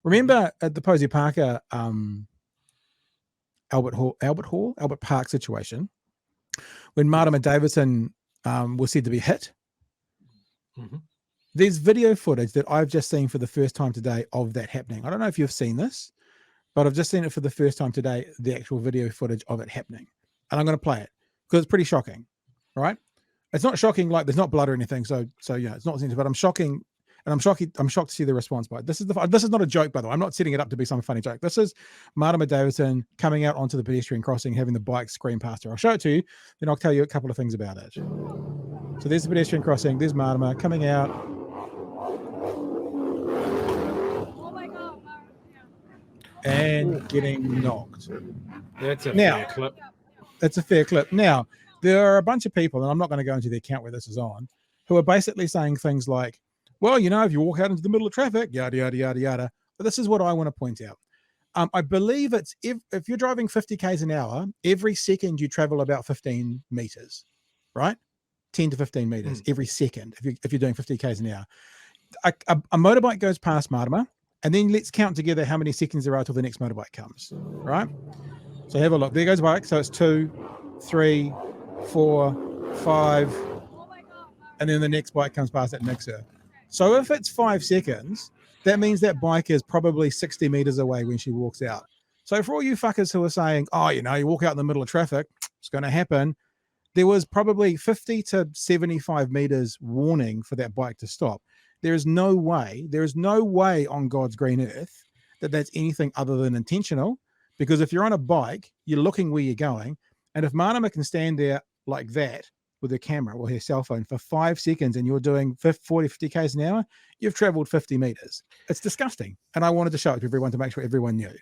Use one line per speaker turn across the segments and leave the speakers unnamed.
Remember at the Posie Parker Albert Park situation, when Marama Davidson was said to be hit.
Mm-hmm.
There's video footage that I've just seen for the first time today of that happening. I don't know if you've seen this, but I've just seen it for the first time today, the actual video footage of it happening. And I'm going to play it because it's pretty shocking, right? It's not shocking like there's not blood or anything. So yeah, it's not sensitive, but I'm shocking. And I'm shocked to see the response by it. This is not a joke, by the way. I'm not setting it up to be some funny joke. This is Marama Davidson coming out onto the pedestrian crossing, having the bike scream past her. I'll show it to you, then I'll tell you a couple of things about it. So there's the pedestrian crossing. There's Marama coming out.
Oh my God.
And getting knocked.
That's a fair clip.
It's a fair clip. Now, there are a bunch of people, and I'm not going to go into the account where this is on, who are basically saying things like, well, you know, if you walk out into the middle of traffic, yada, yada, yada, yada. But this is what I want to point out. I believe it's if you're driving 50 k's an hour, every second you travel about 15 meters, right? 10 to 15 meters every second if you're doing 50 k's an hour. A motorbike goes past Mārama, and then let's count together how many seconds there are till the next motorbike comes, right? So have a look. There goes bike. So it's 2, 3, 4, 5, and then the next bike comes past that mixer. So if it's 5 seconds, that means that bike is probably 60 meters away when she walks out. So for all you fuckers who are saying, oh, you know, you walk out in the middle of traffic, it's going to happen. There was probably 50 to 75 meters warning for that bike to stop. There is no way on God's green earth that that's anything other than intentional. Because if you're on a bike, you're looking where you're going. And if Mārama can stand there like that, with her camera or her cell phone for 5 seconds and you're doing 40, 50 k's an hour, you've traveled 50 meters. It's disgusting. And I wanted to show it to everyone to make sure everyone knew.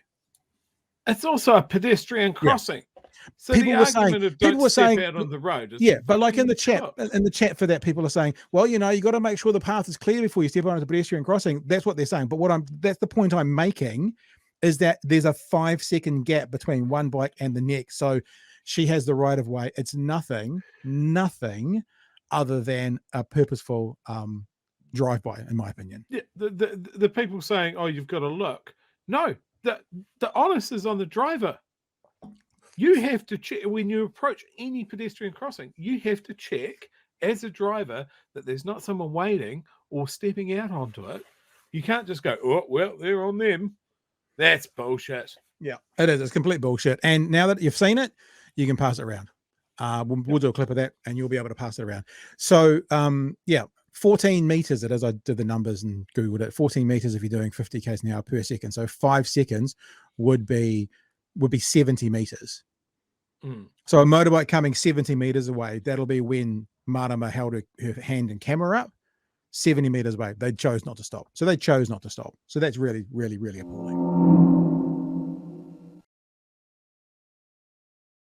It's also a pedestrian crossing. Yeah. So
people
the
were
argument
saying,
of don't step out on the road.
Yeah, but like in the chat for that, people are saying, well, you know, you got to make sure the path is clear before you step onto the pedestrian crossing. That's what they're saying. But that's the point I'm making, is that there's a 5 second gap between one bike and the next. So she has the right of way. It's nothing other than a purposeful drive-by, in my opinion.
Yeah, the people saying, oh, you've got to look. No, the onus is on the driver. You have to check when you approach any pedestrian crossing. You have to check as a driver that there's not someone waiting or stepping out onto it. You can't just go, oh, well, they're on them. That's bullshit.
Yeah, it is. It's complete bullshit. And now that you've seen it, you can pass it around. We'll do a clip of that and you'll be able to pass it around. So, 14 meters it is. I did the numbers and Googled it. 14 meters if you're doing 50 k's an hour per second. So 5 seconds would be 70 meters. So a motorbike coming 70 meters away, that'll be when Mārama held her hand and camera up 70 meters away. They chose not to stop. So that's really, really, really appalling.